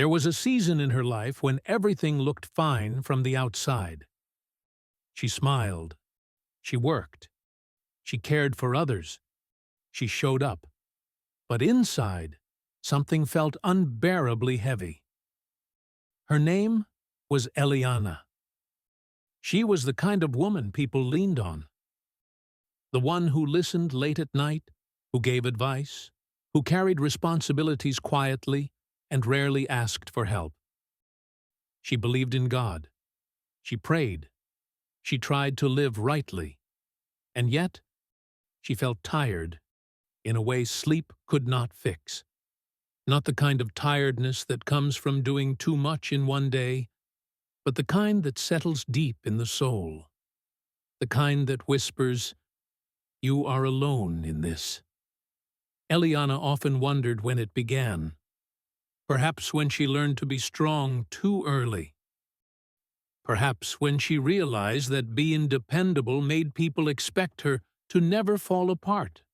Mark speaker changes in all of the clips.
Speaker 1: There was a season in her life when everything looked fine from the outside. She smiled. She worked. She cared for others. She showed up. But inside, something felt unbearably heavy. Her name was Eliana. She was the kind of woman people leaned on. The one who listened late at night, who gave advice, who carried responsibilities quietly and rarely asked for help. She believed in God. She prayed. She tried to live rightly. And yet, she felt tired in a way sleep could not fix. Not the kind of tiredness that comes from doing too much in one day, but the kind that settles deep in the soul. The kind that whispers, "You are alone in this." Eliana often wondered when it began. Perhaps when she learned to be strong too early. Perhaps when she realized that being dependable made people expect her to never fall apart.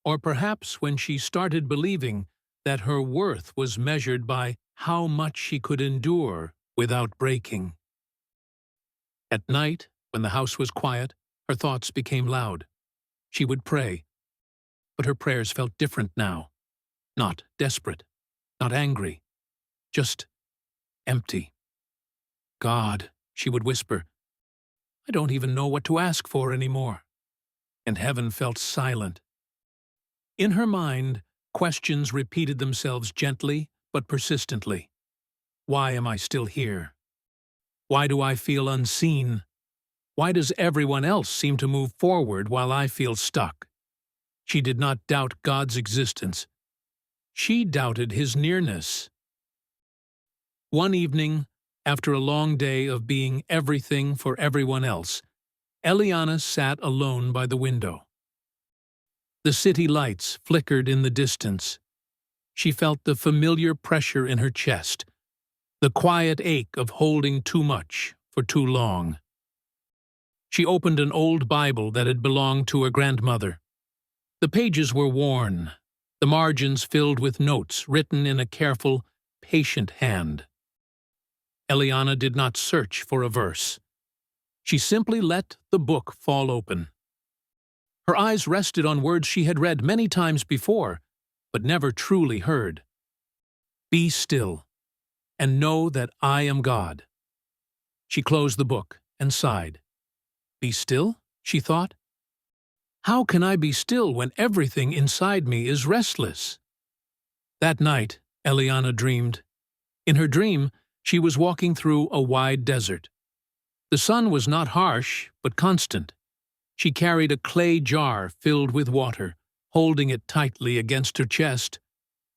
Speaker 1: Or perhaps when she started believing that her worth was measured by how much she could endure without breaking. At night, when the house was quiet, her thoughts became loud. She would pray, but her prayers felt different now. Not desperate, not angry, just empty. "God," she would whisper, "I don't even know what to ask for anymore." And heaven felt silent. In her mind, questions repeated themselves gently but persistently. Why am I still here? Why do I feel unseen? Why does everyone else seem to move forward while I feel stuck? She did not doubt God's existence. She doubted His nearness. One evening, after a long day of being everything for everyone else, Eliana sat alone by the window. The city lights flickered in the distance. She felt the familiar pressure in her chest, the quiet ache of holding too much for too long. She opened an old Bible that had belonged to her grandmother. The pages were worn, the margins filled with notes written in a careful, patient hand. Eliana did not search for a verse. She simply let the book fall open. Her eyes rested on words she had read many times before, but never truly heard. "Be still, and know that I am God." She closed the book and sighed. "Be still?" she thought. "How can I be still when everything inside me is restless?" That night, Eliana dreamed. In her dream, she was walking through a wide desert. The sun was not harsh, but constant. She carried a clay jar filled with water, holding it tightly against her chest.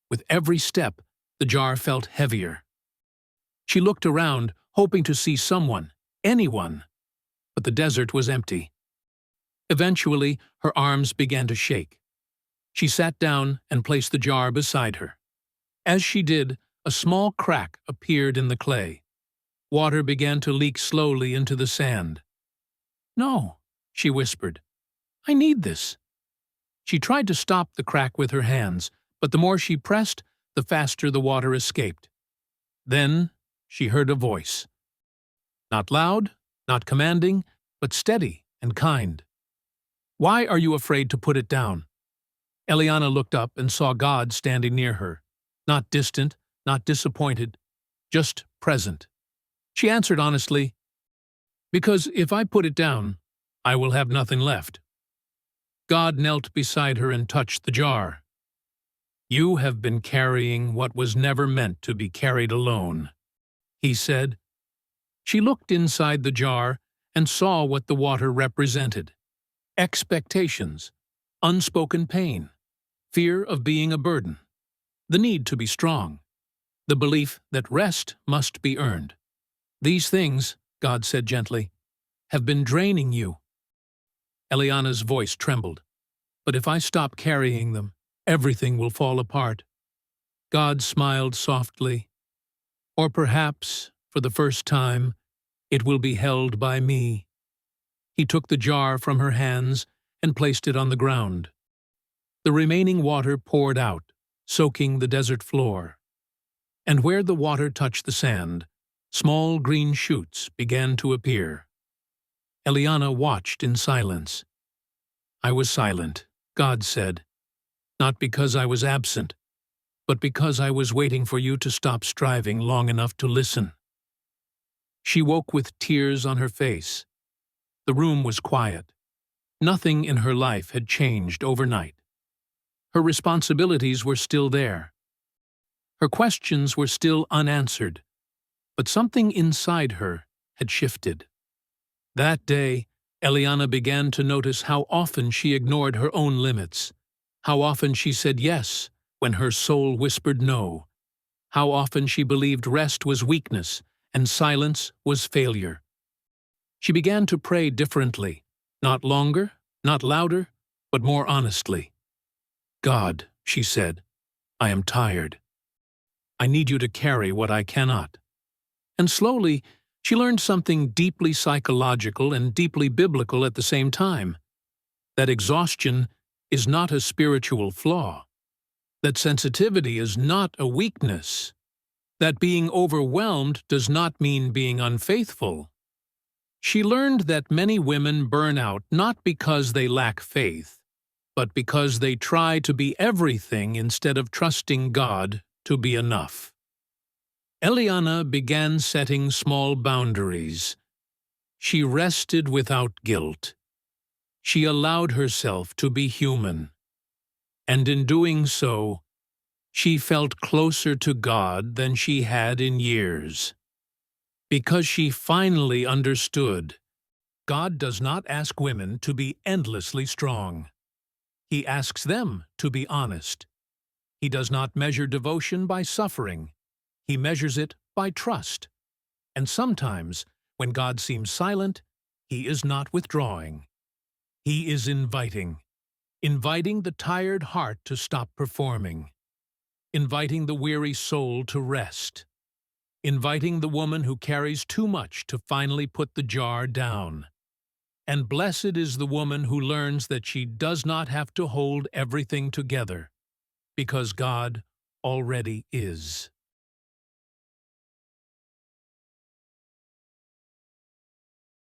Speaker 1: With every step, the jar felt heavier. She looked around, hoping to see someone, anyone, but the desert was empty. Eventually, her arms began to shake. She sat down and placed the jar beside her. As she did, a small crack appeared in the clay. Water began to leak slowly into the sand. "No," she whispered. "I need this." She tried to stop the crack with her hands, but the more she pressed, the faster the water escaped. Then she heard a voice. Not loud, not commanding, but steady and kind. "Why are you afraid to put it down?" Eliana looked up and saw God standing near her, not distant, not disappointed, just present. She answered honestly, "Because if I put it down, I will have nothing left." God knelt beside her and touched the jar. "You have been carrying what was never meant to be carried alone," He said. She looked inside the jar and saw what the water represented. Expectations, unspoken pain, fear of being a burden, the need to be strong, the belief that rest must be earned. "These things," God said gently, "have been draining you." Eliana's voice trembled. "But if I stop carrying them, everything will fall apart." God smiled softly. "Or perhaps, for the first time, it will be held by me." He took the jar from her hands and placed it on the ground. The remaining water poured out, soaking the desert floor. and where the water touched the sand, small green shoots began to appear. Eliana watched in silence. I was silent, God said, not because I was absent, but because I was waiting for you to stop striving long enough to listen. She woke with tears on her face. The room was quiet. Nothing in her life had changed overnight. Her responsibilities were still there. Her questions were still unanswered, but something inside her had shifted. That day, Eliana began to notice how often she ignored her own limits, how often she said yes when her soul whispered no, how often she believed rest was weakness and silence was failure. She began to pray differently, not longer, not louder, but more honestly. God, she said, I am tired. I need you to carry what I cannot. And slowly, she learned something deeply psychological and deeply biblical at the same time. That exhaustion is not a spiritual flaw. That sensitivity is not a weakness. That being overwhelmed does not mean being unfaithful. She learned that many women burn out not because they lack faith, but because they try to be everything instead of trusting God to be enough. Eliana began setting small boundaries. She rested without guilt. She allowed herself to be human. And in doing so, she felt closer to God than she had in years. Because she finally understood, God does not ask women to be endlessly strong. He asks them to be honest. He does not measure devotion by suffering. He measures it by trust. And sometimes, when God seems silent, He is not withdrawing. He is inviting the tired heart to stop performing, inviting the weary soul to rest, inviting the woman who carries too much to finally put the jar down. And blessed is the woman who learns that she does not have to hold everything together, because God already is.